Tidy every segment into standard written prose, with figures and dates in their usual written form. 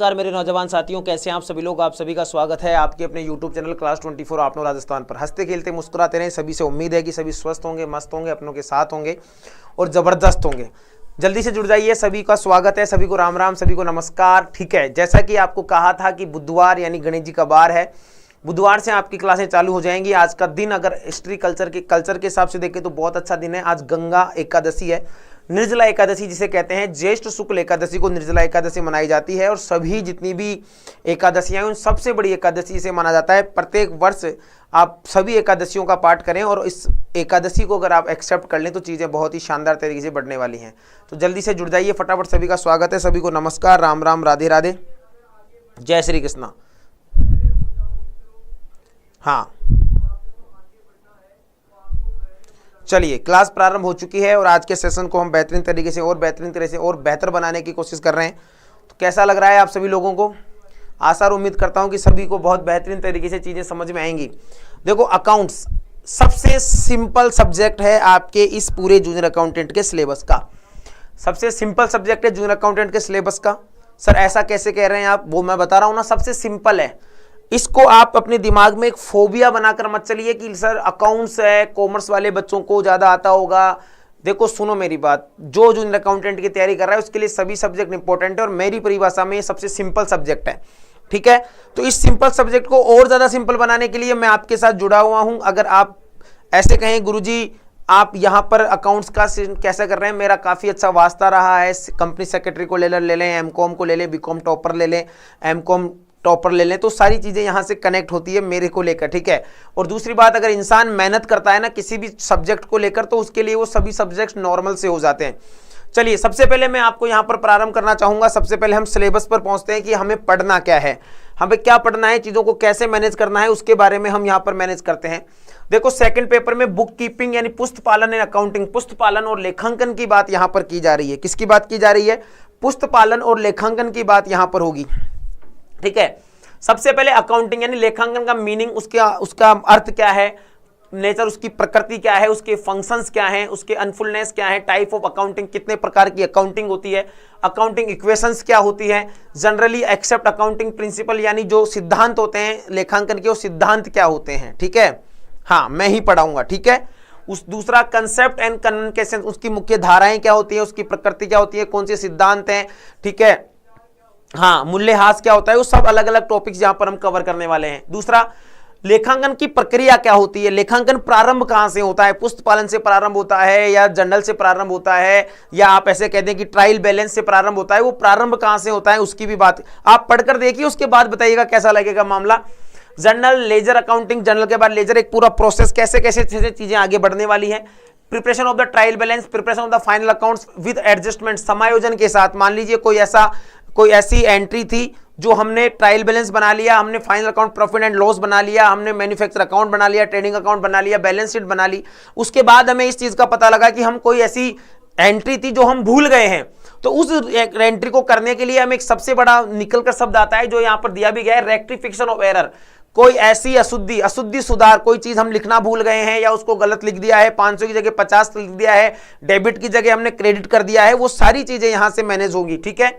नमस्कार मेरे नौजवान साथियों, कैसे हैं आप सभी लोग। आप सभी का स्वागत है आपके अपने YouTube चैनल क्लास 24 आपनो राजस्थान पर। हंसते खेलते मुस्कुराते रहें। सभी से उम्मीद है कि सभी स्वस्थ होंगे, मस्त होंगे, अपनों के साथ होंगे और ज़बरदस्त होंगे। जल्दी से जुड़ जाइए। सभी का स्वागत है, सभी को राम राम, सभी को नमस्कार। ठीक है, जैसा कि आपको कहा था कि बुधवार यानी गणेश जी का वार है, बुधवार से आपकी क्लासें चालू हो जाएंगी। आज का दिन अगर हिस्ट्री कल्चर के हिसाब से देखें तो बहुत अच्छा दिन है। आज गंगा एकादशी है, निर्जला एकादशी जिसे कहते हैं। ज्येष्ठ शुक्ल एकादशी को निर्जला एकादशी मनाई जाती है और सभी जितनी भी एकादशियां उन सबसे बड़ी एकादशी से माना जाता है। प्रत्येक वर्ष आप सभी एकादशियों का पाठ करें और इस एकादशी को अगर आप एक्सेप्ट कर लें तो चीज़ें बहुत ही शानदार तरीके से बढ़ने वाली हैं। तो जल्दी से जुड़ जाइए फटाफट। सभी का स्वागत है, सभी को नमस्कार, राम राम, राधे राधे, जय श्री कृष्णा। हाँ, चलिए क्लास प्रारंभ हो चुकी है और आज के सेशन को हम बेहतरीन तरीके से और बेहतरीन तरह से और बेहतर बनाने की कोशिश कर रहे हैं। तो कैसा लग रहा है आप सभी लोगों को? आशा और उम्मीद करता हूं कि सभी को बहुत बेहतरीन तरीके से चीज़ें समझ में आएंगी। देखो, अकाउंट्स सबसे सिंपल सब्जेक्ट है आपके इस पूरे जूनियर अकाउंटेंट के सिलेबस का। सबसे सिंपल सब्जेक्ट है जूनियर अकाउंटेंट के सिलेबस का। सर ऐसा कैसे कह रहे हैं आप? वो मैं बता रहा हूँ ना, सबसे सिंपल है। इसको आप अपने दिमाग में एक फोबिया बनाकर मत चलिए कि सर अकाउंट्स है, कॉमर्स वाले बच्चों को ज़्यादा आता होगा। देखो सुनो मेरी बात, जो जूनियर अकाउंटेंट की तैयारी कर रहा है उसके लिए सभी सब्जेक्ट इंपॉर्टेंट है और मेरी परिभाषा में ये सबसे सिंपल सब्जेक्ट है। ठीक है, तो इस सिंपल सब्जेक्ट को और ज़्यादा सिंपल बनाने के लिए मैं आपके साथ जुड़ा हुआ हूँ। अगर आप ऐसे कहें गुरुजी आप यहाँ पर अकाउंट्स का कैसे कर रहे हैं, मेरा काफ़ी अच्छा वास्ता रहा है। कंपनी सेक्रेटरी को ले लें, एमकॉम को ले लें, बीकॉम टॉपर ले लें, एमकॉम टॉपर ले लें, तो सारी चीज़ें यहाँ से कनेक्ट होती है मेरे को लेकर। ठीक है, और दूसरी बात, अगर इंसान मेहनत करता है ना किसी भी सब्जेक्ट को लेकर तो उसके लिए वो सभी सब्जेक्ट नॉर्मल से हो जाते हैं। चलिए सबसे पहले मैं आपको यहाँ पर प्रारंभ करना चाहूँगा। सबसे पहले हम सिलेबस पर पहुँचते हैं कि हमें पढ़ना क्या है, हमें क्या पढ़ना है, चीज़ों को कैसे मैनेज करना है, उसके बारे में हम यहाँ पर मैनेज करते हैं। देखो, सेकंड पेपर में बुक कीपिंग यानी पुस्त पालन एंड अकाउंटिंग, पुस्त पालन और लेखांकन की बात यहाँ पर की जा रही है। किसकी बात की जा रही है? पुस्त पालन और लेखांकन की बात यहाँ पर होगी। ठीक है, सबसे पहले अकाउंटिंग यानी लेखांकन का मीनिंग, उसका अर्थ क्या है, नेचर, उसकी प्रकृति क्या है, उसके फंक्शंस क्या हैं, उसके अनफुलनेस क्या है, टाइप ऑफ अकाउंटिंग, कितने प्रकार की अकाउंटिंग होती है, अकाउंटिंग इक्वेशंस क्या होती है, जनरली एक्सेप्ट अकाउंटिंग प्रिंसिपल यानी जो सिद्धांत होते हैं लेखांकन के वो सिद्धांत क्या होते हैं। ठीक है, हाँ मैं ही पढ़ाऊंगा। ठीक है, उस दूसरा कंसेप्ट एंड कन्वेंशन, उसकी मुख्य धाराएं क्या होती है, उसकी प्रकृति क्या होती है, कौन से सिद्धांत हैं। ठीक है, हाँ मूल्यह्रास क्या होता है, वो सब अलग अलग टॉपिक्स यहां पर हम कवर करने वाले हैं। दूसरा, लेखांकन की प्रक्रिया क्या होती है, लेखांकन प्रारंभ कहां से होता है, पुस्त पालन से प्रारंभ होता है या जर्नल से प्रारंभ होता है, या आप ऐसे कह दें कि ट्रायल बैलेंस से प्रारंभ होता है, वो प्रारंभ कहां से होता है उसकी भी बात आप पढ़कर देखिए, उसके बाद बताइएगा कैसा लगेगा मामला। जर्नल, लेजर अकाउंटिंग, जर्नल के बाद लेजर, एक पूरा प्रोसेस कैसे कैसे चीजें आगे बढ़ने वाली है। Preparation of the trial balance, preparation of the final accounts with adjustment, समायोजन के साथ। मान लीजिए कोई ऐसी एंट्री थी जो हमने ट्रायल बैलेंस बना लिया, हमने final account profit and loss बना लिया, हमने मैन्युफैक्चर अकाउंट बना लिया, ट्रेडिंग अकाउंट बना लिया, बैलेंस शीट बना ली। उसके बाद हमें इस चीज का पता लगा कि हम कोई ऐसी एंट्री थी जो हम भूल गए हैं, तो उस एंट्री को करने के लिए हमें एक सबसे बड़ा निकल कर शब्द आता है जो यहाँ पर दिया भी गया है, रेक्टिफिकेशन ऑफ एरर। कोई ऐसी अशुद्धि सुधार, कोई चीज हम लिखना भूल गए हैं या उसको गलत लिख दिया है, 500 की जगह 50 लिख दिया है, डेबिट की जगह हमने क्रेडिट कर दिया है, वो सारी चीजें यहां से मैनेज होगी। ठीक है,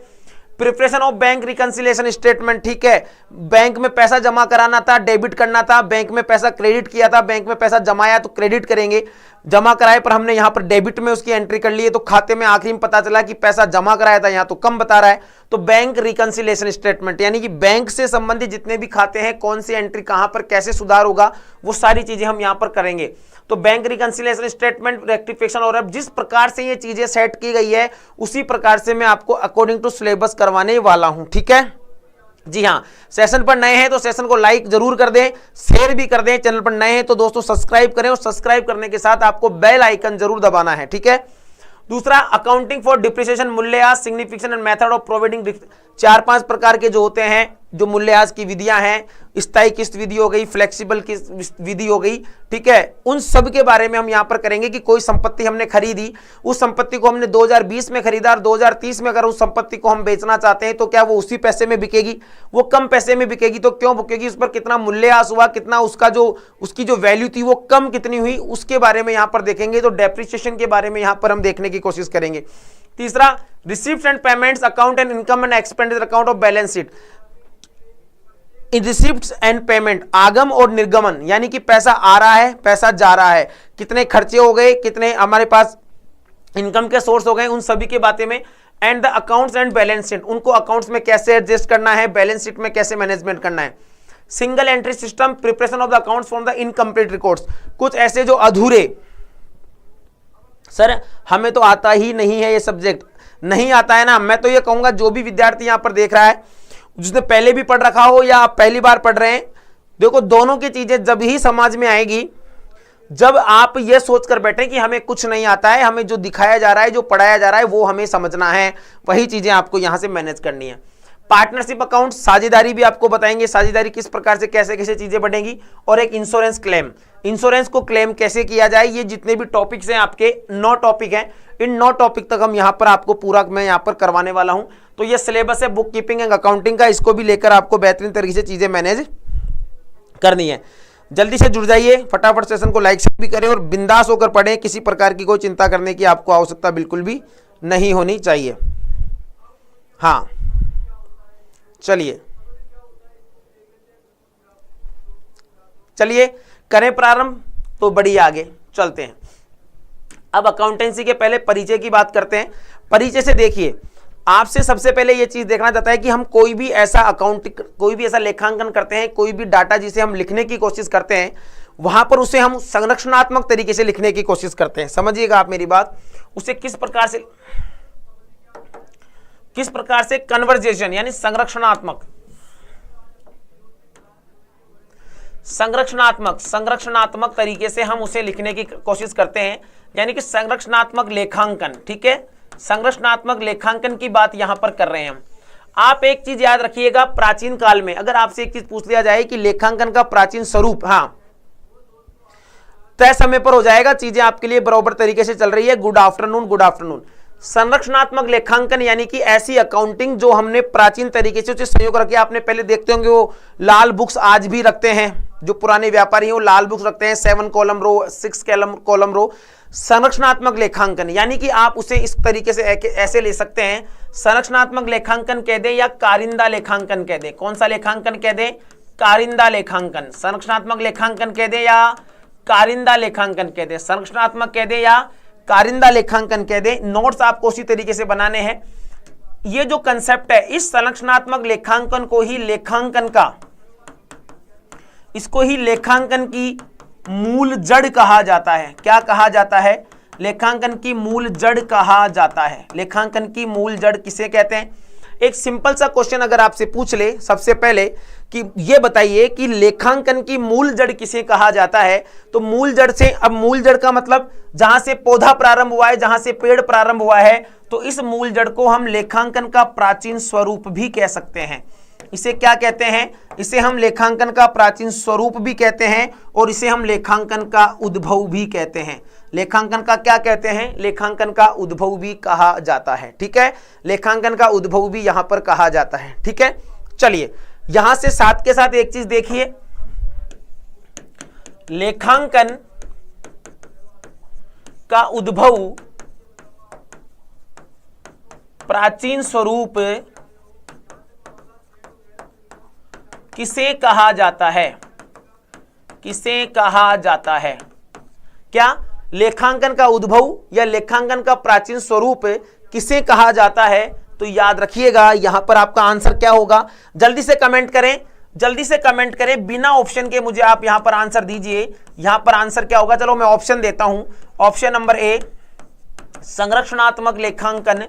preparation of bank reconciliation statement. ठीक है, बैंक में पैसा जमा कराना था, डेबिट करना था, बैंक में पैसा क्रेडिट किया था, बैंक में पैसा जमाया तो क्रेडिट करेंगे, जमा कराए पर हमने यहां पर डेबिट में उसकी एंट्री कर ली है, तो खाते में आखिरी में पता चला कि पैसा जमा कराया था, यहां तो कम बता रहा है, तो बैंक रिकंसिलिएशन स्टेटमेंट यानी कि बैंक से संबंधित जितने भी खाते हैं, कौन सी एंट्री कहां पर कैसे सुधार होगा, वो सारी चीजें हम यहां पर करेंगे। तो बैंक रिकंसिलिएशन स्टेटमेंट, रेक्टिफिकेशन, और जिस प्रकार से ये चीजें सेट की गई है उसी प्रकार से मैं आपको अकॉर्डिंग टू सिलेबस करवाने वाला हूं। ठीक है जी, हाँ सेशन पर नए हैं तो सेशन को लाइक जरूर कर दें, शेयर भी कर दें। चैनल पर नए हैं तो दोस्तों सब्सक्राइब करें और सब्सक्राइब करने के साथ आपको बेल आइकन जरूर दबाना है। ठीक है, दूसरा अकाउंटिंग फॉर डिप्रिसिएशन, मूल्यह्रास, signification and method of providing, 4-5 प्रकार के जो होते हैं जो मूल्यह्रास की विधियां हैं, स्थायी किस्त विधि हो गई, फ्लेक्सिबल किस्त विधि हो गई। ठीक है, उन सब के बारे में हम यहां पर करेंगे कि कोई संपत्ति हमने खरीदी, उस संपत्ति को हमने 2020 में खरीदा और 2030 में अगर उस संपत्ति को हम बेचना चाहते हैं तो क्या वो उसी पैसे में बिकेगी, वो कम पैसे में बिकेगी, तो क्यों बिकेगी, उस पर कितना मूल्यह्रास हुआ, कितना उसकी जो वैल्यू थी वो कम कितनी हुई, उसके बारे में यहां पर देखेंगे। तो डेप्रिसिएशन के बारे में यहां पर हम देखने की कोशिश करेंगे। तीसरा receives and payments account and income and expenditure account of balance sheet. Receipts and payment, आगम और निर्गमन, यानी कि पैसा आ रहा है, पैसा जा रहा है, कितने खर्चे हो गए, कितने हमारे पास इनकम के सोर्स हो गए, उन सभी की बातें में। And the accounts and balance sheet, उनको अकाउंट्स में कैसे एडजस्ट करना है, बैलेंस शीट में कैसे मैनेजमेंट करना है। Single entry system, preparation of the accounts from the incomplete records, कुछ ऐसे जो अधूरे, सर हमें तो आता ही नहीं है ये सब्जेक्ट, नहीं आता है ना, मैं तो ये कहूंगा जो भी विद्यार्थी यहां पर देख रहा है, जिसने पहले भी पढ़ रखा हो या आप पहली बार पढ़ रहे हैं, देखो दोनों की चीजें जब ही समझ में आएगी जब आप ये सोचकर बैठे कि हमें कुछ नहीं आता है, हमें जो दिखाया जा रहा है, जो पढ़ाया जा रहा है वो हमें समझना है, वही चीजें आपको यहां से मैनेज करनी है। पार्टनरशिप अकाउंट, साझेदारी भी आपको बताएंगे, साझेदारी किस प्रकार से कैसे कैसे चीजें बढ़ेंगी। और एक इंश्योरेंस क्लेम, इंश्योरेंस को क्लेम कैसे किया जाए, ये जितने भी टॉपिक्स हैं आपके 9 टॉपिक हैं, इन 9 टॉपिक तक हम यहाँ पर आपको पूरा मैं यहाँ पर करवाने वाला हूँ। तो ये सिलेबस है बुक कीपिंग एंड अकाउंटिंग का, इसको भी लेकर आपको बेहतरीन तरीके से चीजें मैनेज करनी है। जल्दी से जुड़ जाइए, फटाफट सेशन को लाइक भी करें और बिंदास होकर पढ़ें, किसी प्रकार की कोई चिंता करने की आपको आवश्यकता बिल्कुल भी नहीं होनी चाहिए। हाँ चलिए चलिए करें प्रारंभ, तो बड़ी आगे चलते हैं। अब अकाउंटेंसी के पहले परिचय की बात करते हैं। परिचय से देखिए, आपसे सबसे पहले यह चीज देखना चाहता है कि हम कोई भी ऐसा लेखांकन करते हैं, कोई भी डाटा जिसे हम लिखने की कोशिश करते हैं, वहां पर उसे हम संरचनात्मक तरीके से लिखने की कोशिश करते हैं। समझिएगा आप मेरी बात, उसे किस प्रकार से कन्वर्जेशन यानी संरचनात्मक तरीके से हम उसे लिखने की कोशिश करते हैं, यानी कि संरचनात्मक लेखांकन। ठीक है, संरचनात्मक लेखांकन की बात यहां पर कर रहे हैं हम। आप एक चीज याद रखिएगा, प्राचीन काल में अगर आपसे एक चीज पूछ लिया जाए कि लेखांकन का प्राचीन स्वरूप, हाँ तय समय पर हो जाएगा, चीजें आपके लिए बराबर तरीके से चल रही है। Good afternoon, good afternoon. संरचनात्मक लेखांकन यानी कि ऐसी अकाउंटिंग जो हमने प्राचीन तरीके से उसे संयोग रखे। आपने पहले देखते होंगे वो लाल बुक्स आज भी रखते हैं, जो पुराने व्यापारी हैं वो लाल बुक्स रखते हैं, 7 कॉलम रो, 6 कॉलम रो। संरचनात्मक लेखांकन यानी कि आप उसे इस तरीके से ऐसे ले सकते हैं, संरचनात्मक लेखांकन कह दें या कारिंदा लेखांकन कह दें। कौन सा लेखांकन कह दें? कारिंदा लेखांकन। संरचनात्मक लेखांकन कह दें या कारिंदा लेखांकन कह दें, संरचनात्मक कह दें या कारिंदा लेखांकन कह दें। नोट्स आपको उसी तरीके से बनाने हैं। ये जो कंसेप्ट है, इस संरचनात्मक लेखांकन को ही लेखांकन की मूल जड़ कहा जाता है। क्या कहा जाता है? लेखांकन की मूल जड़ कहा जाता है। लेखांकन की मूल जड़ किसे कहते हैं? एक सिंपल सा क्वेश्चन अगर आपसे पूछ ले सबसे पहले कि ये बताइए कि लेखांकन की मूल जड़ किसे कहा जाता है, तो मूल जड़ से, अब मूल जड़ का मतलब जहां से पौधा प्रारंभ हुआ है, जहां से पेड़ प्रारंभ हुआ है, तो इस मूल जड़ को हम लेखांकन का प्राचीन स्वरूप भी कह सकते हैं। इसे क्या कहते हैं? इसे हम लेखांकन का प्राचीन स्वरूप भी कहते हैं और इसे हम लेखांकन का उद्भव भी कहते हैं। लेखांकन का क्या कहते हैं? लेखांकन का उद्भव भी कहा जाता है। ठीक है, लेखांकन का उद्भव भी यहां पर कहा जाता है। ठीक है, चलिए यहां से साथ के साथ एक चीज देखिए, लेखांकन का उद्भव प्राचीन स्वरूप किसे कहा जाता है? किसे कहा जाता है? क्या लेखांकन का उद्भव या लेखांकन का प्राचीन स्वरूप किसे कहा जाता है? तो याद रखिएगा यहां पर आपका आंसर क्या होगा। जल्दी से कमेंट करें, जल्दी से कमेंट करें, बिना ऑप्शन के मुझे आप यहां पर आंसर दीजिए। यहां पर आंसर क्या होगा? चलो मैं ऑप्शन देता हूं। ऑप्शन नंबर ए संरचनात्मक लेखांकन,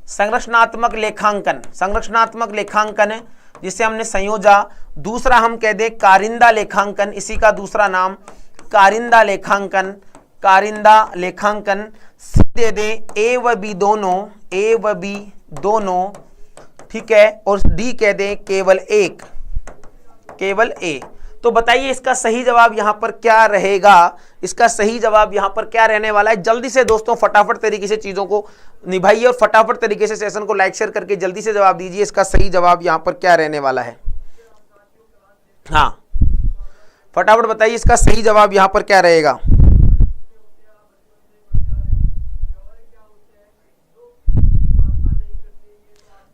संरचनात्मक लेखांकन, संरचनात्मक लेखांकन जिसे हमने संयोजा। दूसरा हम कह दें कारिंदा लेखांकन, इसी का दूसरा नाम कारिंदा लेखांकन, कारिंदा लेखांकन। सी दे दें ए व बी दोनों, ए व बी दोनों, ठीक है, और डी कह दें केवल एक, केवल ए। तो बताइए इसका सही जवाब यहां पर क्या रहेगा? इसका सही जवाब यहां पर क्या रहने वाला है? जल्दी से दोस्तों फटाफट तरीके से चीजों को निभाइए और फटाफट तरीके से सेशन को लाइक शेयर करके जल्दी से जवाब दीजिए, इसका सही जवाब यहां पर क्या रहने वाला है। हाँ फटाफट बताइए इसका सही जवाब यहां पर क्या रहेगा।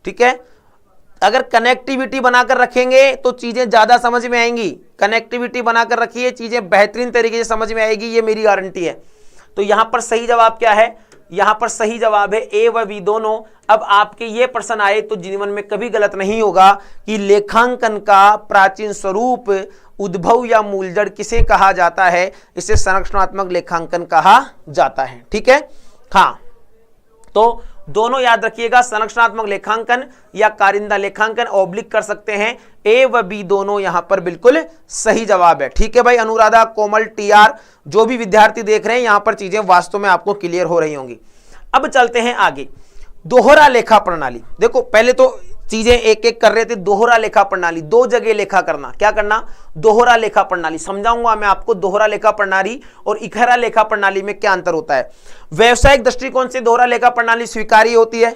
ठीक है। अगर कनेक्टिविटी बनाकर रखेंगे तो चीजें ज्यादा समझ में आएंगी, कनेक्टिविटी बनाकर रखिए, चीजें बेहतरीन तरीके से समझ में आएगी, ये मेरी गारंटी है। तो यहां पर सही जवाब क्या है, यहां पर सही जवाब है ए व बी दोनों। अब आपके ये प्रश्न आए तो जीवन में कभी गलत नहीं होगा कि लेखांकन का प्राचीन स्वरूप, उद्भव या मूलजड़ किसे कहा जाता है, इसे संरचनात्मक लेखांकन कहा जाता है। ठीक है, हाँ, तो दोनों याद रखिएगा, संरचनात्मक लेखांकन या कारिंदा लेखांकन, ऑब्लिक कर सकते हैं, ए व बी दोनों यहां पर बिल्कुल सही जवाब है। ठीक है भाई, अनुराधा, कोमल, टीआर, जो भी विद्यार्थी देख रहे हैं यहां पर चीजें वास्तव में आपको क्लियर हो रही होंगी। अब चलते हैं आगे, दोहरा लेखा प्रणाली। देखो पहले तो चीजें एक एक कर रहे थे, दोहरा लेखा प्रणाली, दो जगह लेखा करना, क्या करना, दोहरा लेखा प्रणाली। समझाऊंगा मैं आपको दोहरा लेखा प्रणाली और इकहरा लेखा प्रणाली में क्या अंतर होता है। व्यवसायिक दृष्टिकोण से दोहरा लेखा प्रणाली स्वीकार्य होती है,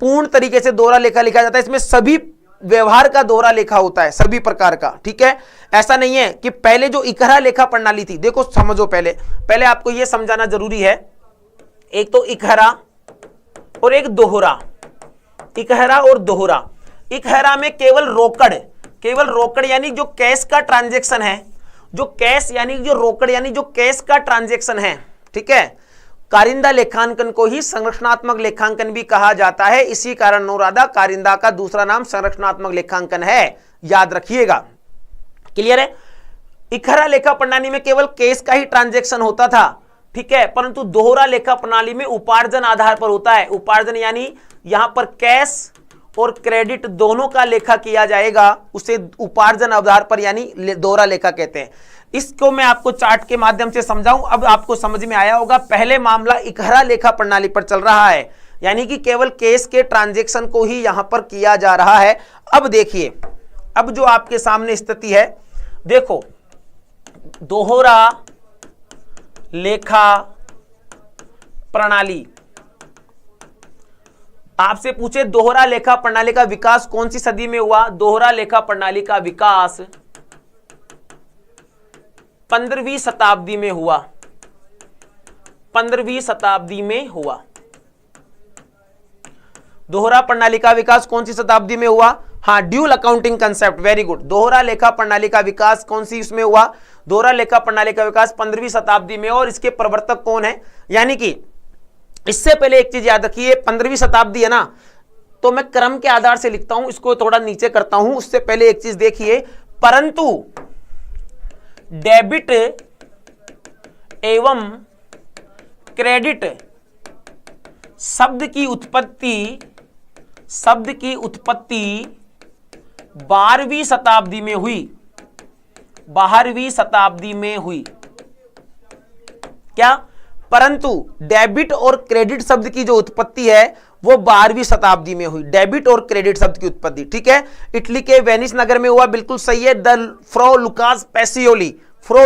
पूर्ण तरीके से दोहरा लेखा लिखा जाता है, इसमें सभी व्यवहार का दोहरा लेखा होता है, सभी प्रकार का। ठीक है, ऐसा नहीं है कि पहले जो इकहरा लेखा प्रणाली थी, देखो समझो, पहले आपको यह समझाना जरूरी है, एक तो इकहरा और एक दोहरा, इकहरा और दोहरा। इकहरा में केवल रोकड़ यानी जो कैश का ट्रांजैक्शन है, जो कैश यानी जो रोकड़ यानी जो कैश का ट्रांजैक्शन है। ठीक है, कारिंदा लेखांकन को ही संरचनात्मक लेखांकन भी कहा जाता है, इसी कारण अनुराधा कारिंदा का दूसरा नाम संरचनात्मक लेखांकन है, याद रखिएगा। क्लियर है, इकहरा लेखा प्रणाली में केवल कैश का ही ट्रांजैक्शन होता था, ठीक है, परंतु दोहरा लेखा प्रणाली में उपार्जन आधार पर होता है। उपार्जन यानी यहां पर कैश और क्रेडिट दोनों का लेखा किया जाएगा, उसे उपार्जन आधार पर यानी दोहरा लेखा कहते हैं। इसको मैं आपको चार्ट के माध्यम से समझाऊं, अब आपको समझ में आया होगा। पहले मामला इकहरा लेखा प्रणाली पर चल रहा है, यानी कि केवल कैश के ट्रांजैक्शन को ही यहां पर किया जा रहा है। अब देखिए, अब जो आपके सामने स्थिति है, देखो दोहरा लेखा प्रणाली, आपसे पूछे दोहरा लेखा प्रणाली का विकास कौन सी सदी में हुआ। दोहरा लेखा प्रणाली का विकास 15वीं शताब्दी में हुआ, 15वीं शताब्दी में हुआ। दोहरा प्रणाली का विकास कौन सी शताब्दी में हुआ, हाँ, dual accounting concept, very good. दोहरा लेखा प्रणाली का विकास कौन सी इसमें हुआ, दोहरा लेखा प्रणाली का विकास 15वीं शताब्दी में, और इसके प्रवर्तक कौन है, यानी कि इससे पहले एक चीज याद रखिए, 15वीं शताब्दी है ना, तो मैं क्रम के आधार से लिखता हूं, इसको थोड़ा नीचे करता हूं। उससे पहले एक चीज देखिए, परंतु डेबिट एवं क्रेडिट शब्द की उत्पत्ति 12वीं शताब्दी में हुई, 12वीं शताब्दी में हुई। क्या, परंतु डेबिट और क्रेडिट शब्द की जो उत्पत्ति है वो 12वीं शताब्दी में हुई, डेबिट और क्रेडिट शब्द की उत्पत्ति। ठीक है, इटली के वेनिस नगर में हुआ, बिल्कुल सही है। फ्रो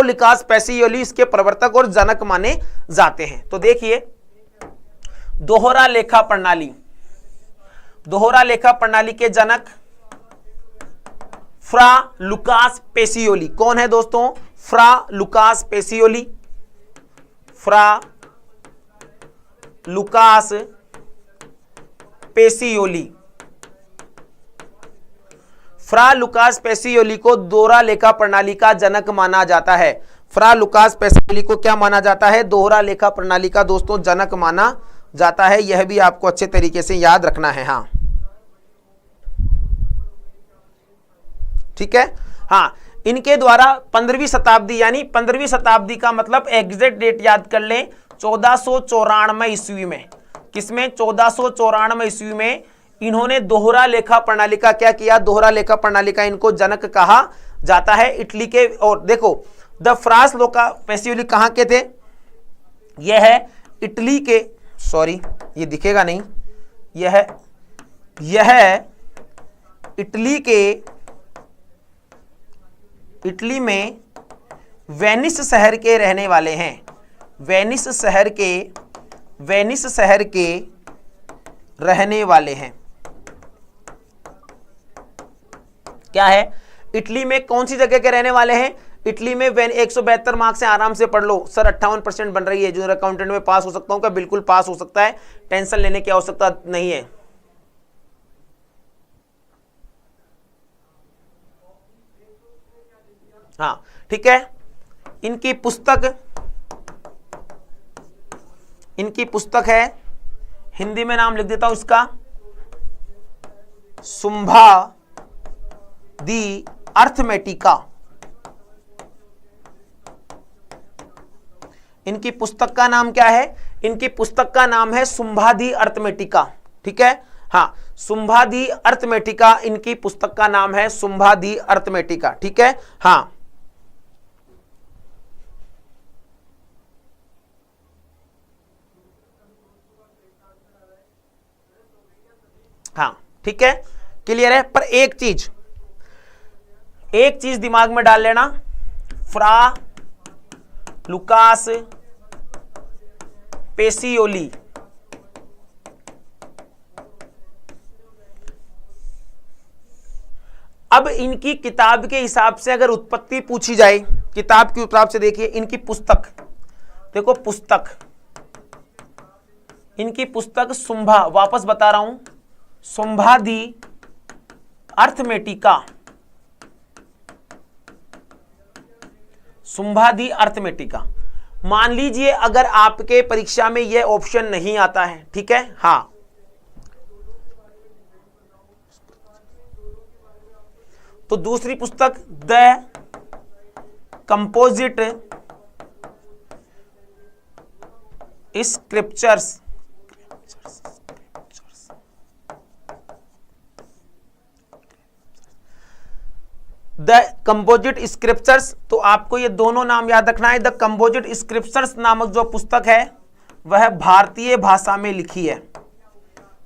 लुकास पेसियोली इसके प्रवर्तक और जनक माने जाते हैं। तो देखिए, दोहरा लेखा प्रणाली के जनक फ्रा लुकास पेसियोली। कौन है दोस्तों, फ्रा लुकास पेसियोली, फ्रा लुकास पेसियोली। फ्रा लुकास पेसियोली को दोहरा लेखा प्रणाली का जनक माना जाता है। फ्रा लुकास पेसियोली को क्या माना जाता है, दोहरा लेखा प्रणाली का दोस्तों जनक माना जाता है। यह भी आपको अच्छे तरीके से याद रखना है। हाँ, ठीक है, हाँ, इनके द्वारा 15वीं शताब्दी, यानी 15वीं शताब्दी का मतलब एग्जैक्ट डेट याद कर लें, 1494 ईस्वी में। किसमें, 1494 ईस्वी में इन्होंने दोहरा लेखा प्रणाली का क्या किया, दोहरा लेखा प्रणाली का इनको जनक कहा जाता है, इटली के। और देखो, द फ्रांस लोका पेसियोली कहां के थे, यह है इटली के, सॉरी ये दिखेगा नहीं, यह इटली के, इटली में वेनिस शहर के रहने वाले हैं, वेनिस शहर के रहने वाले हैं। क्या है, इटली में कौन सी जगह के रहने वाले हैं, इटली में। 172 मार्क से आराम से पढ़ लो सर, 58% बन रही है, जूनियर अकाउंटेंट में पास हो सकता हूं क्या, बिल्कुल पास हो सकता है, टेंशन लेने की आवश्यकता नहीं है। हाँ ठीक है। इनकी पुस्तक है, हिंदी में नाम लिख देता हूं इसका, शुंभा दी अर्थमेटिका। इनकी पुस्तक का नाम क्या है? इनकी पुस्तक का नाम है शुंभा दी अर्थमेटिका। ठीक है, हाँ, शुंभा दी अर्थमेटिका, इनकी पुस्तक का नाम है शुंभा दी अर्थमेटिका। ठीक है, हाँ, हाँ ठीक है, क्लियर है। पर एक चीज दिमाग में डाल लेना, फ्रा लुकास पेसियोली, अब इनकी किताब के हिसाब से अगर उत्पत्ति पूछी जाए, किताब के हिसाब से देखिए, इनकी पुस्तक देखो, इनकी पुस्तक शुंभा, वापस बता रहा हूं, शुंभा दी अर्थमेटिका, शुंभा दी अर्थमेटिका। मान लीजिए अगर आपके परीक्षा में यह ऑप्शन नहीं आता है, ठीक है, हाँ, तो दूसरी पुस्तक the composite scriptures, the composite scriptures, तो आपको ये दोनों नाम याद रखना है। द कंपोजिट स्क्रिप्चर्स नामक जो पुस्तक है वह भारतीय भाषा में लिखी है,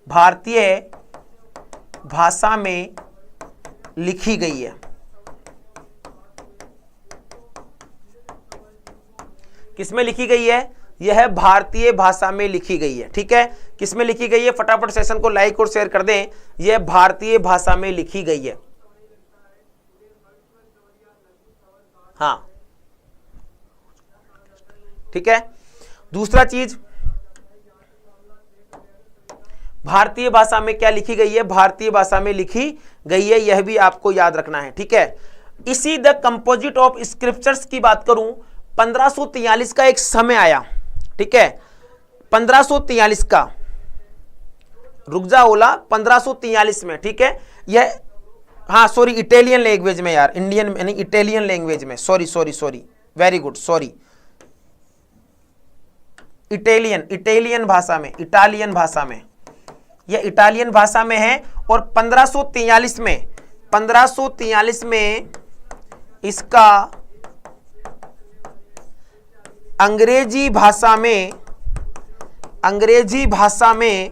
भारतीय भाषा में लिखी गई है। किसमें लिखी गई है? यह भारतीय भाषा में लिखी गई है। ठीक है, किसमें लिखी गई है? फटाफट सेशन को लाइक और शेयर कर दें। यह भारतीय भाषा में लिखी गई है। हाँ ठीक है, दूसरा चीज, भारतीय भाषा में क्या लिखी गई है? भारतीय भाषा में लिखी गई है, यह भी आपको याद रखना है। ठीक है, इसी द कंपोजिट ऑफ स्क्रिप्चर्स की बात करूं, 1543 का एक समय आया, ठीक है, 1543 का, रुक जा ओला, 1543 में, ठीक है, यह, हाँ सॉरी, इटालियन लैंग्वेज में यार, इंडियन नहीं, इटालियन लैंग्वेज में, sorry, very good, sorry, Italian भाषा में, इटालियन भाषा में, यह इटालियन भाषा में है। और 1543 में इसका अंग्रेजी भाषा में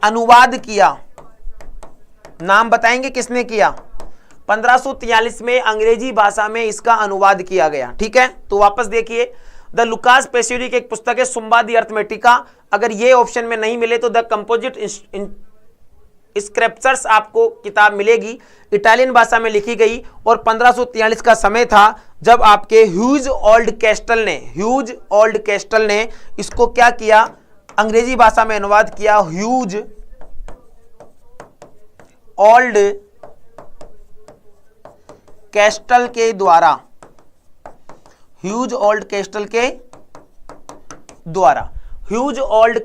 अनुवाद किया। नाम बताएंगे किसने किया? 1543 में अंग्रेजी भाषा में इसका अनुवाद किया गया। ठीक है, तो वापस देखिए, द लुकास पेसियोली की एक पुस्तक है शुंभा दी अर्थमेटिका। अगर ये ऑप्शन में नहीं मिले तो द कंपोजिट स्क्रिप्चर्स आपको किताब मिलेगी, इटालियन भाषा में लिखी गई। और 1543 का समय था जब आपके ह्यूज ओल्ड कैस्टल ने इसको क्या किया? अंग्रेजी भाषा में अनुवाद किया। ह्यूज ओल्ड कैस्टल के द्वारा, ह्यूज ओल्ड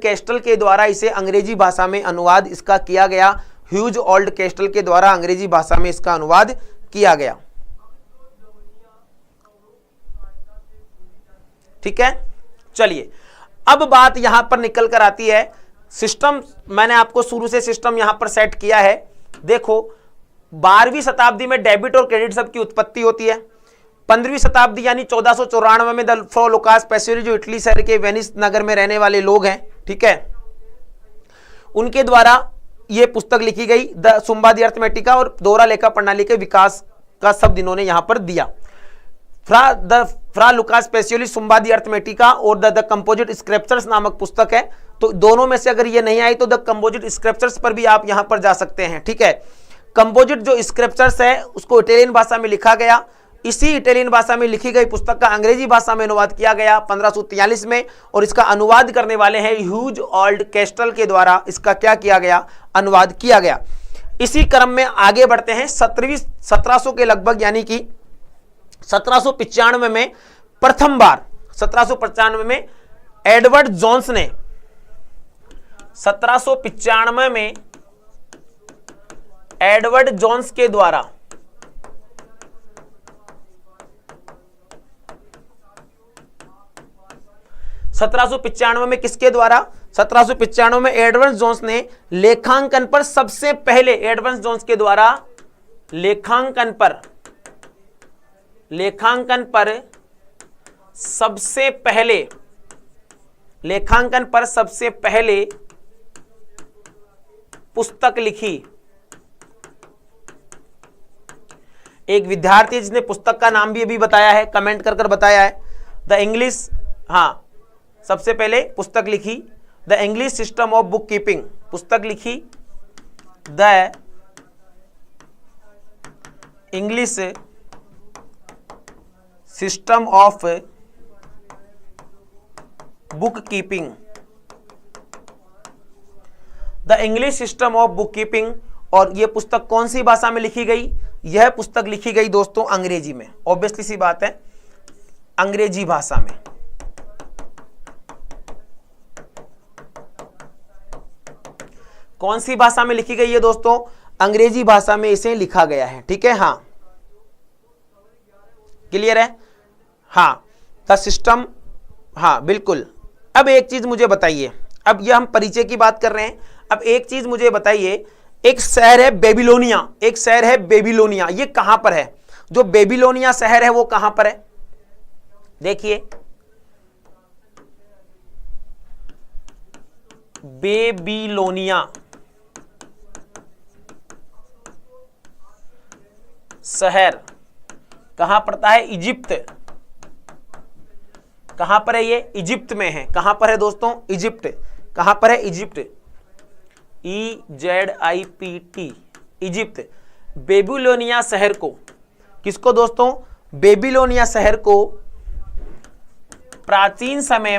कैस्टल के द्वारा इसे अंग्रेजी भाषा में अनुवाद इसका किया गया। ह्यूज ओल्ड कैस्टल के द्वारा अंग्रेजी भाषा में इसका अनुवाद किया गया। ठीक है, चलिए अब बात यहां पर निकल कर आती है, सिस्टम मैंने आपको शुरू से सिस्टम यहां पर सेट किया है। देखो, 12वीं शताब्दी में डेबिट और क्रेडिट शब्द की उत्पत्ति होती है। 15वीं शताब्दी यानी 1494 में द फ्रा लुकास पेसियोली, जो इटली शहर के वेनिस नगर में रहने वाले लोग हैं, ठीक है, उनके द्वारा यह पुस्तक लिखी गई, द शुंभा दी अर्थमेटिका, और दोहरा लेखा प्रणाली के विकास का शब्द इन्होंने यहां पर दिया। फ्रा लुकास पेसियोली शुंभा दी अर्थमेटिका और द कंपोजिट स्क्रिप्चर्स नामक पुस्तक है। तो दोनों में से अगर ये नहीं आई तो द कंपोजिट स्क्रिप्चर्स पर भी आप यहां पर जा सकते हैं। ठीक है, कंपोजिट जो स्क्रिप्चर्स है उसको इटालियन भाषा में लिखा गया। इसी इटालियन भाषा में लिखी गई पुस्तक का अंग्रेजी भाषा में अनुवाद किया गया 1543 में, और इसका अनुवाद करने वाले हैं ह्यूज ओल्ड कैस्टल के द्वारा इसका क्या किया गया? अनुवाद किया गया। इसी क्रम में आगे बढ़ते हैं 1700 के लगभग, यानी कि 1795 में प्रथम बार 1795 में एडवर्ड जोन्स ने 1795 में एडवर्ड जोन्स के द्वारा में किसके द्वारा 1795 में एडवर्ड जोन्स ने लेखांकन पर सबसे पहले एडवर्ड जोन्स के द्वारा लेखांकन पर सबसे पहले पुस्तक लिखी। एक विद्यार्थी है जिसने पुस्तक का नाम भी अभी बताया है, कमेंट कर बताया है, द इंग्लिश, हाँ सबसे पहले पुस्तक लिखी the English system of book keeping, पुस्तक लिखी the English system of book keeping, the English system of book keeping. और यह पुस्तक कौन सी भाषा में लिखी गई? यह पुस्तक लिखी गई दोस्तों अंग्रेजी में, ऑब्वियसली सी बात है, अंग्रेजी भाषा में। कौन सी भाषा में लिखी गई है दोस्तों? अंग्रेजी भाषा में इसे लिखा गया है, ठीक है। हाँ क्लियर है, हाँ द सिस्टम, हाँ बिल्कुल। अब एक चीज मुझे बताइए, अब यह हम परिचय की बात कर रहे हैं, अब एक चीज मुझे बताइए, एक शहर है बेबीलोनिया, एक शहर है बेबीलोनिया, ये कहां पर है? जो बेबीलोनिया शहर है वो कहां पर है? देखिए बेबीलोनिया शहर कहां पड़ता है? इजिप्त। कहां पर है ये? इजिप्त में है। कहां पर है दोस्तों? इजिप्त। कहां पर है? इजिप्त, EZIPT, इजिप्त। बेबीलोनिया शहर को, किसको दोस्तों? बेबीलोनिया शहर को प्राचीन समय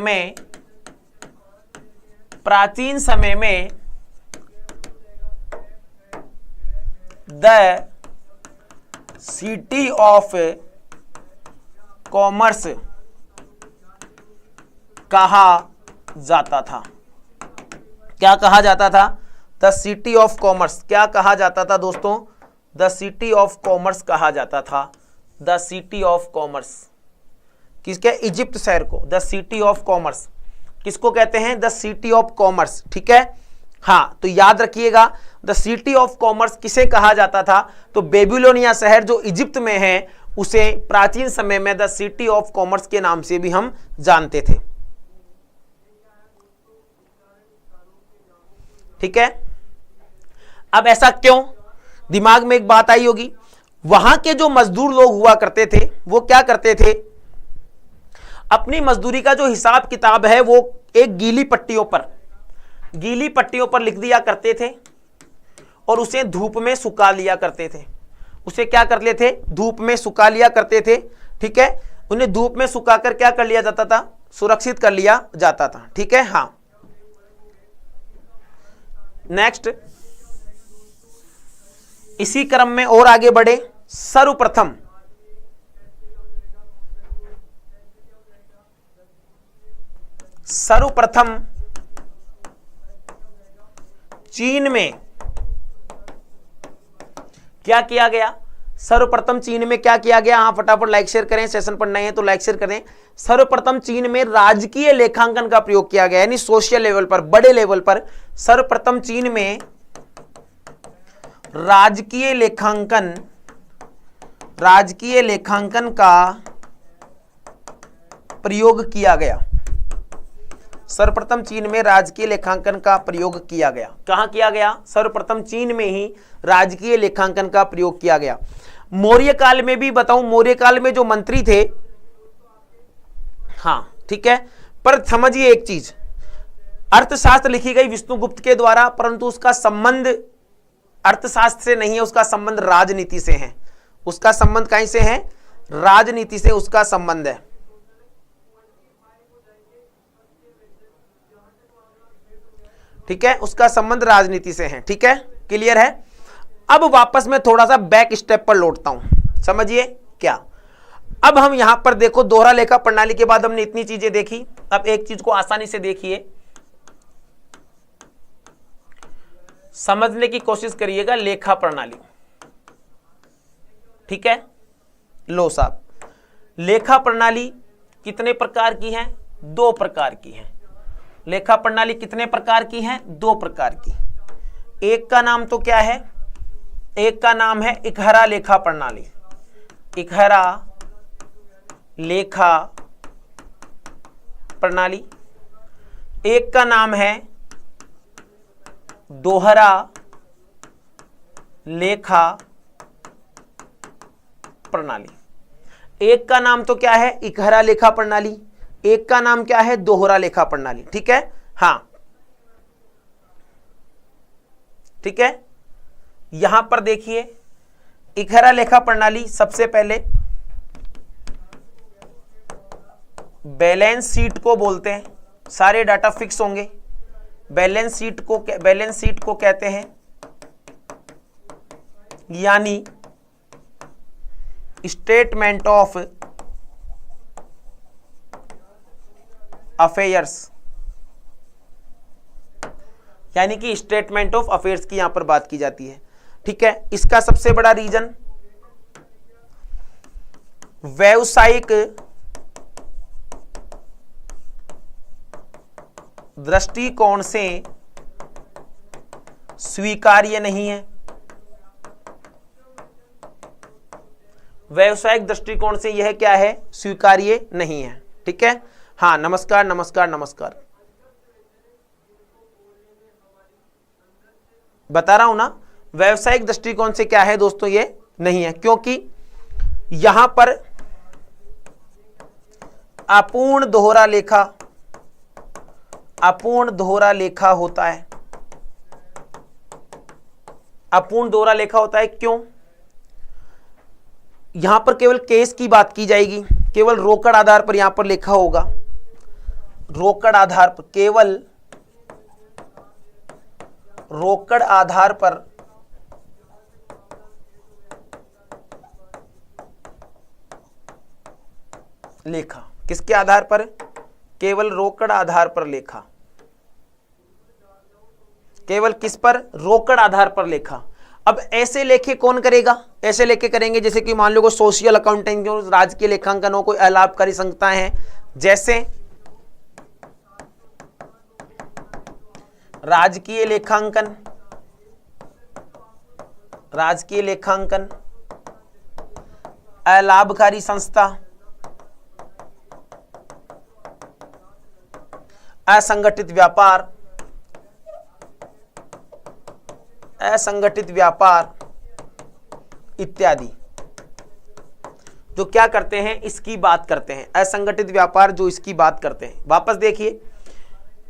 में द सिटी ऑफ कॉमर्स कहा जाता था। क्या कहा जाता था? The city of commerce. क्या कहा जाता था दोस्तों? द सिटी ऑफ कॉमर्स कहा जाता था। द सिटी ऑफ कॉमर्स किसके? इजिप्ट शहर को द सिटी ऑफ कॉमर्स किसको कहते हैं? द सिटी ऑफ कॉमर्स, ठीक है। हाँ तो याद रखिएगा, द सिटी ऑफ कॉमर्स किसे कहा जाता था? तो बेबीलोनिया शहर जो इजिप्ट में है उसे प्राचीन समय में द सिटी ऑफ कॉमर्स के नाम से भी हम जानते थे, ठीक है। अब ऐसा क्यों? दिमाग में एक बात आई होगी, वहां के जो मजदूर लोग हुआ करते थे वो क्या करते थे? अपनी मजदूरी का जो हिसाब किताब है वो एक गीली पट्टियों पर लिख दिया करते थे और उसे धूप में सुखा लिया करते थे। उसे क्या कर लेते? धूप में सुखा लिया करते थे, ठीक है। उन्हें धूप में सुखाकर क्या कर लिया जाता था? सुरक्षित कर लिया जाता था, ठीक है। हाँ नेक्स्ट, इसी क्रम में और आगे बढ़े। सर्वप्रथम चीन में क्या किया गया? सर्वप्रथम चीन में क्या किया गया? हाँ फटाफट लाइक शेयर करें, सेशन पर नए हैं तो लाइक शेयर करें। सर्वप्रथम चीन में राजकीय लेखांकन का प्रयोग किया गया, यानी सोशल लेवल पर, बड़े लेवल पर सर्वप्रथम चीन में राजकीय लेखांकन का प्रयोग किया गया। सर्वप्रथम चीन में राजकीय लेखांकन का प्रयोग किया गया। कहां किया गया? सर्वप्रथम चीन में ही राजकीय लेखांकन का प्रयोग किया गया। मौर्य काल में भी बताऊं, मौर्य काल में जो मंत्री थे, हाँ ठीक है, पर समझिए एक चीज, अर्थशास्त्र लिखी गई विष्णुगुप्त के द्वारा, परंतु उसका संबंध अर्थशास्त्र से नहीं है, उसका संबंध राजनीति से है। उसका संबंध कहीं से है? राजनीति से उसका संबंध है, ठीक है। उसका संबंध राजनीति से है, ठीक है, क्लियर है। अब वापस मैं थोड़ा सा बैक स्टेप पर लौटता हूं, समझिए क्या। अब हम यहां पर देखो दोहरा लेखा प्रणाली के बाद हमने इतनी चीजें देखी। अब एक चीज को आसानी से देखिए, समझने की कोशिश करिएगा, लेखा प्रणाली। ठीक है, लो साहब, लेखा प्रणाली कितने प्रकार की है? 2 प्रकार की है। लेखा प्रणाली कितने प्रकार की है? 2 प्रकार की। एक का नाम तो क्या है? एक का नाम है इकहरा लेखा प्रणाली। इकहरा लेखा प्रणाली। एक का नाम है दोहरा लेखा प्रणाली। एक का नाम तो क्या है? इकहरा लेखा प्रणाली। एक का नाम क्या है? दोहरा लेखा प्रणाली। ठीक है, हां, ठीक है। यहां पर देखिए, इकहरा लेखा प्रणाली सबसे पहले बैलेंस शीट को बोलते हैं। सारे डाटा फिक्स होंगे। बैलेंस शीट को कहते हैं, यानी स्टेटमेंट ऑफ अफेयर्स, यानी कि स्टेटमेंट ऑफ अफेयर्स की यहां पर बात की जाती है। ठीक है, इसका सबसे बड़ा रीजन व्यावसायिक दृष्टिकोण से स्वीकार्य नहीं है। व्यावसायिक दृष्टिकोण से यह क्या है? स्वीकार्य नहीं है। ठीक है, हाँ, नमस्कार नमस्कार नमस्कार, बता रहा हूं ना, व्यावसायिक दृष्टिकोण से क्या है दोस्तों? ये नहीं है, क्योंकि यहां पर अपूर्ण दोहरा लेखा होता है। अपूर्ण दोहरा लेखा होता है। क्यों? यहां पर केवल केस की बात की जाएगी, केवल रोकड़ आधार पर यहां पर लेखा होगा। रोकड़ आधार पर, केवल रोकड़ आधार पर लेखा। किसके आधार पर? केवल रोकड़ आधार पर लेखा। केवल किस पर? रोकड़ आधार पर लेखा। अब ऐसे लेखे कौन करेगा? ऐसे लेखे करेंगे जैसे कि मान लो कोई सोशल अकाउंटिंग, राजकीय लेखांकन हो, कोई अलाभकारी संस्थाएं हैं, जैसे राजकीय लेखांकन, अलाभकारी संस्था, असंगठित व्यापार इत्यादि, जो क्या करते हैं? इसकी बात करते हैं। असंगठित व्यापार जो इसकी बात करते हैं। वापस देखिए,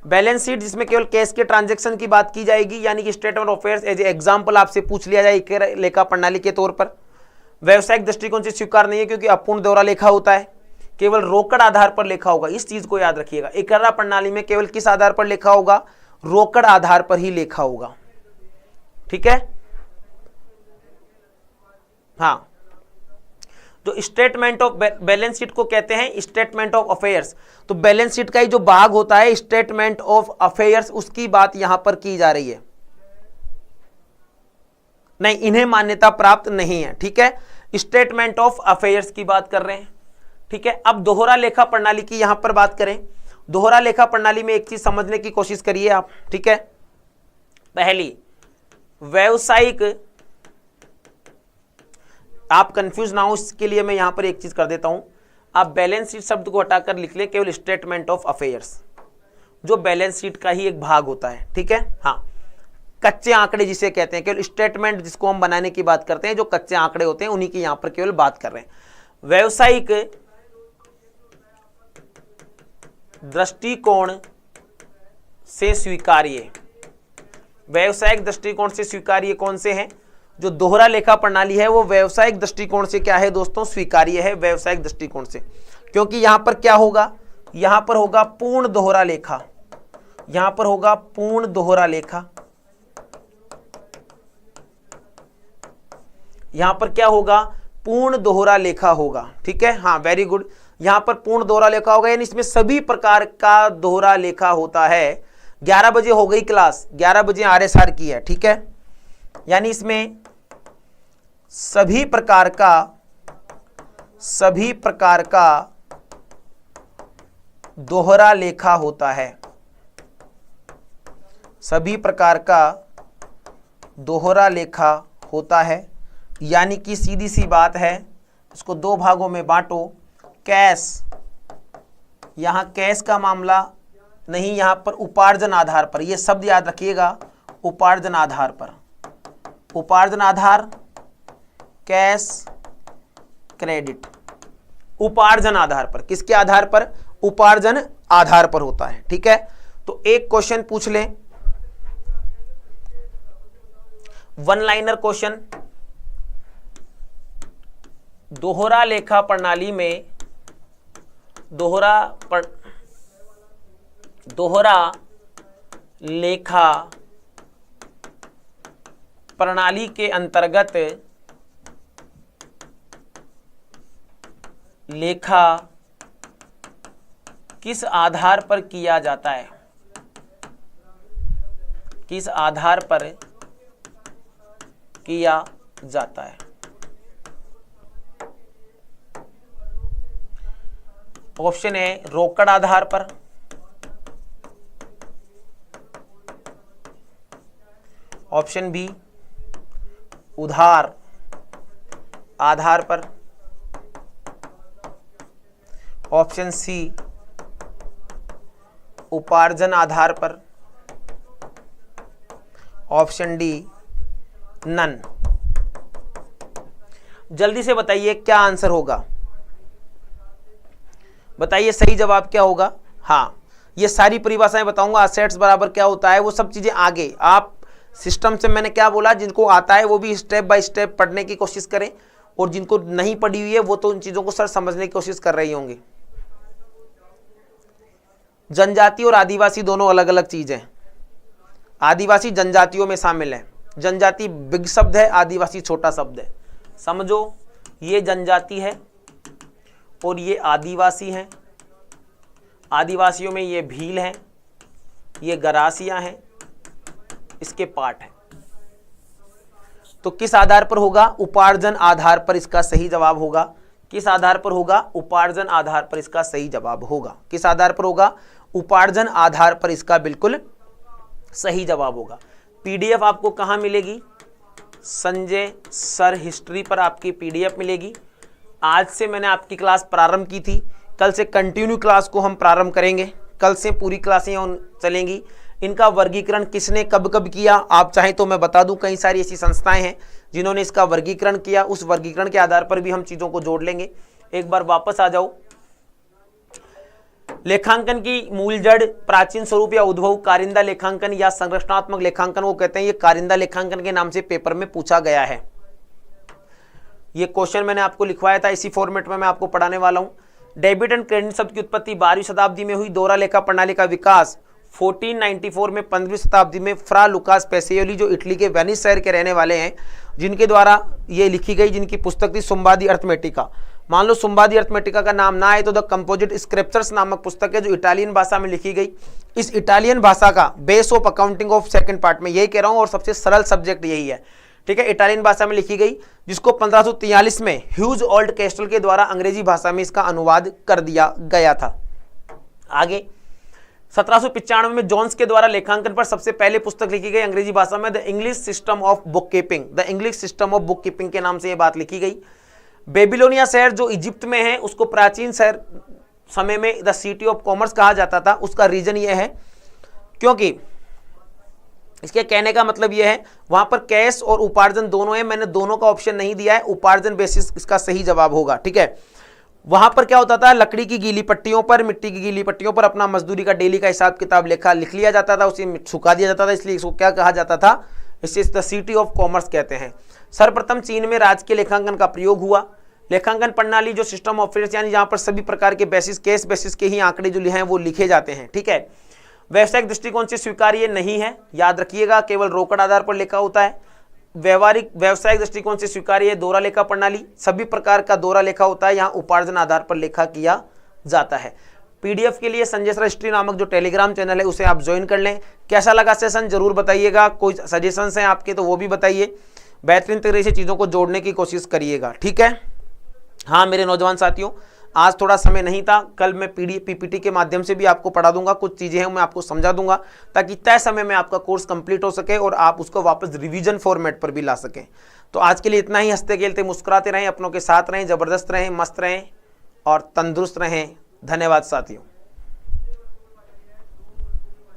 बैलेंस शीट जिसमें केवल कैश के ट्रांजैक्शन की बात की जाएगी, यानी कि statement of affairs as example आपसे पूछ लिया जाए इकहरा लेखा प्रणाली के तौर पर। व्यावसायिक दृष्टिकोण से स्वीकार नहीं है, क्योंकि अपूर्ण दोहरा लेखा होता है, केवल रोकड़ आधार पर लेखा होगा। इस चीज को याद रखिएगा, इकहरा प्रणाली में केवल किस आधार पर लेखा होगा? रोकड़ आधार पर ही लेखा होगा। ठीक है, हाँ। जो स्टेटमेंट ऑफ बैलेंस शीट को कहते हैं स्टेटमेंट ऑफ अफेयर्स। तो बैलेंस शीट का ही जो भाग होता है स्टेटमेंट ऑफ अफेयर्स, उसकी बात यहां पर की जा रही है। नहीं, इन्हें मान्यता प्राप्त नहीं है। ठीक है, स्टेटमेंट ऑफ अफेयर्स की बात कर रहे हैं। ठीक है, अब दोहरा लेखा प्रणाली की यहां पर बात करें। दोहरा लेखा प्रणाली में एक चीज समझने की कोशिश करिए आप। ठीक है, पहली, व्यावसायिक, आप कंफ्यूज ना हो इसके लिए मैं यहां पर एक चीज कर देता हूं। आप बैलेंस शीट शब्द को हटाकर लिख लें केवल स्टेटमेंट ऑफ अफेयर्स, जो बैलेंस शीट का ही एक भाग होता है। ठीक है, हाँ, कच्चे आंकड़े जिसे कहते हैं, केवल स्टेटमेंट जिसको हम बनाने की बात करते हैं, जो कच्चे आंकड़े होते हैं उन्हीं की यहां पर केवल बात कर रहे हैं। व्यावसायिक दृष्टिकोण से स्वीकार्य, व्यावसायिक दृष्टिकोण से स्वीकार्य कौन से हैं? जो दोहरा लेखा प्रणाली है वो व्यावसायिक दृष्टिकोण से क्या है दोस्तों? स्वीकार्य है व्यावसायिक दृष्टिकोण से, क्योंकि यहां पर क्या होगा? यहां पर होगा पूर्ण दोहरा लेखा। यहां पर होगा पूर्ण दोहरा लेखा। यहां पर क्या होगा? पूर्ण दोहरा लेखा होगा। ठीक है, हाँ वेरी गुड, यहां पर पूर्ण दोहरा लेखा होगा, यानी इसमें सभी प्रकार का दोहरा लेखा होता है। 11 बजे हो गई क्लास, 11 बजे RSR की है। ठीक है, यानी इसमें सभी प्रकार का दोहरा लेखा होता है, सभी प्रकार का दोहरा लेखा होता है। यानी कि सीधी सी बात है, इसको दो भागों में बांटो। कैश, यहां कैश का मामला नहीं, यहां पर उपार्जन आधार पर, यह शब्द याद रखिएगा, उपार्जन आधार पर, उपार्जन आधार, कैश क्रेडिट, उपार्जन आधार पर, किसके आधार पर? उपार्जन आधार पर होता है। ठीक है, तो एक क्वेश्चन पूछ लें, वन लाइनर क्वेश्चन, दोहरा लेखा प्रणाली में दोहरा लेखा प्रणाली के अंतर्गत लेखा किस आधार पर किया जाता है? किस आधार पर किया जाता है? ऑप्शन ए रोकड़ आधार पर, ऑप्शन बी उधार आधार पर, ऑप्शन सी उपार्जन आधार पर, ऑप्शन डी नन। जल्दी से बताइए क्या आंसर होगा, बताइए सही जवाब क्या होगा। हाँ, ये सारी परिभाषाएं बताऊंगा, असेट्स बराबर क्या होता है, वो सब चीजें आगे आप सिस्टम से, मैंने क्या बोला, जिनको आता है वो भी स्टेप बाय स्टेप पढ़ने की कोशिश करें, और जिनको नहीं पढ़ी हुई है वो तो उन चीजों को सर समझने की कोशिश कर रही होंगे। जनजाति और आदिवासी दोनों अलग अलग चीज है। आदिवासी जनजातियों में शामिल है, जनजाति बिग शब्द है, आदिवासी छोटा शब्द है। समझो, ये जनजाति है और ये आदिवासी हैं। आदिवासियों में ये भील हैं, ये गरासियां हैं, इसके पाठ हैं। तो किस आधार पर होगा? उपार्जन आधार पर इसका सही जवाब होगा। किस आधार पर होगा? उपार्जन आधार पर इसका सही जवाब होगा। किस आधार पर होगा? उपार्जन आधार पर इसका बिल्कुल सही जवाब होगा। पीडीएफ आपको कहां मिलेगी? संजय सर हिस्ट्री पर आपकी पीडीएफ मिलेगी। आज से मैंने आपकी क्लास प्रारंभ की थी, कल से कंटिन्यू क्लास को हम प्रारंभ करेंगे। कल से पूरी क्लासें चलेंगी। इनका वर्गीकरण किसने कब कब किया, आप चाहें तो मैं बता दूं, कई सारी ऐसी संस्थाएं हैं जिन्होंने इसका वर्गीकरण किया। उस वर्गीकरण के आधार पर भी हम चीजों को जोड़ लेंगे। एक बार वापस आ जाओ। लेखांकन की मूल जड़, प्राचीन स्वरूप या उद्भव, कारिंदा लेखांकन या संरचनात्मक लेखांकन वो कहते हैं। ये कारिंदा लेखांकन के नाम से पेपर में पूछा गया है। ये क्वेश्चन मैंने आपको लिखवाया था, इसी फॉर्मेट में मैं आपको पढ़ाने वाला हूं। डेबिट एंड क्रेडिट शब्द की उत्पत्ति 12वीं शताब्दी में हुई। दोहरा लेखा प्रणाली का विकास 1494 में 15वीं शताब्दी में फ्रा लुकास पेसियोली, जो इटली के वेनिस शहर के रहने वाले हैं, जिनके द्वारा ये लिखी गई, जिनकी पुस्तक थी सुम्बादी अर्थमेटिका। मान लो सुम्बादी अर्थमेटिका का नाम ना आए तो द कंपोजिट स्क्रिप्चर्स नामक पुस्तक है, जो इटालियन भाषा में लिखी गई। इस इटालियन भाषा का base of accounting of second part में, यही कह रहा हूं, और सबसे सरल सब्जेक्ट यही है। ठीक है, इटालियन भाषा में लिखी गई, जिसको 1543 में ह्यूज ओल्ड कैस्टल के द्वारा अंग्रेजी भाषा में इसका अनुवाद कर दिया गया था। आगे 1795 में जोन्स के द्वारा लेखांकन पर सबसे पहले पुस्तक लिखी गई अंग्रेजी भाषा में, the English system of book keeping. The English system of book keeping के नाम से यह बात लिखी गई। बेबीलोनिया शहर जो इजिप्ट में है, उसको प्राचीन शहर समय में द सिटी ऑफ कॉमर्स कहा जाता था। उसका रीजन यह है क्योंकि इसके कहने का मतलब यह है, वहां पर कैश और उपार्जन दोनों है। मैंने दोनों का ऑप्शन नहीं दिया है, उपार्जन बेसिस इसका सही जवाब होगा। ठीक है, वहां पर क्या होता था, लकड़ी की गीली पट्टियों पर, मिट्टी की गीली पट्टियों पर अपना मजदूरी का डेली का हिसाब किताब लिख लिया जाता था, उसे सुखा दिया जाता था, इसलिए इसको क्या कहा जाता था, इसे द सिटी ऑफ कॉमर्स कहते हैं। सर्वप्रथम चीन में राजकीय लेखांकन का प्रयोग हुआ। लेखांकन प्रणाली जो सिस्टम ऑफ अफेयर्स, यानी जहां पर सभी प्रकार के बेसिस, केस बेसिस के ही आंकड़े जो हैं वो लिखे जाते हैं। ठीक है, व्यावसायिक दृष्टिकोण से स्वीकार्य नहीं है, याद रखिएगा, केवल रोकड़ आधार पर लेखा होता है। व्यवहारिक व्यवसायिक दृष्टिकोण से स्वीकार्य है दोहरा लेखा प्रणाली। सभी प्रकार का दोहरा लेखा होता है, यहाँ उपार्जन आधार पर लेखा किया जाता है। पीडीएफ के लिए संजय सर हिस्ट्री नामक जो टेलीग्राम चैनल है उसे आप ज्वाइन कर लें। कैसा लगा सेशन जरूर बताइएगा, कोई सजेशंस हैं आपके तो वो भी बताइए। बेहतरीन तरीके से चीज़ों को जोड़ने की कोशिश करिएगा, ठीक है। हाँ मेरे नौजवान साथियों, आज थोड़ा समय नहीं था, कल मैं पीपीटी के माध्यम से भी आपको पढ़ा दूंगा, कुछ चीज़ें हैं मैं आपको समझा दूंगा ताकि तय समय में आपका कोर्स कंप्लीट हो सके और आप उसको वापस रिवीजन फॉर्मेट पर भी ला सकें। तो आज के लिए इतना ही। हंसते खेलते मुस्कुराते रहें, अपनों के साथ रहें, ज़बरदस्त रहें, मस्त रहें और तंदुरुस्त रहें। धन्यवाद साथियों।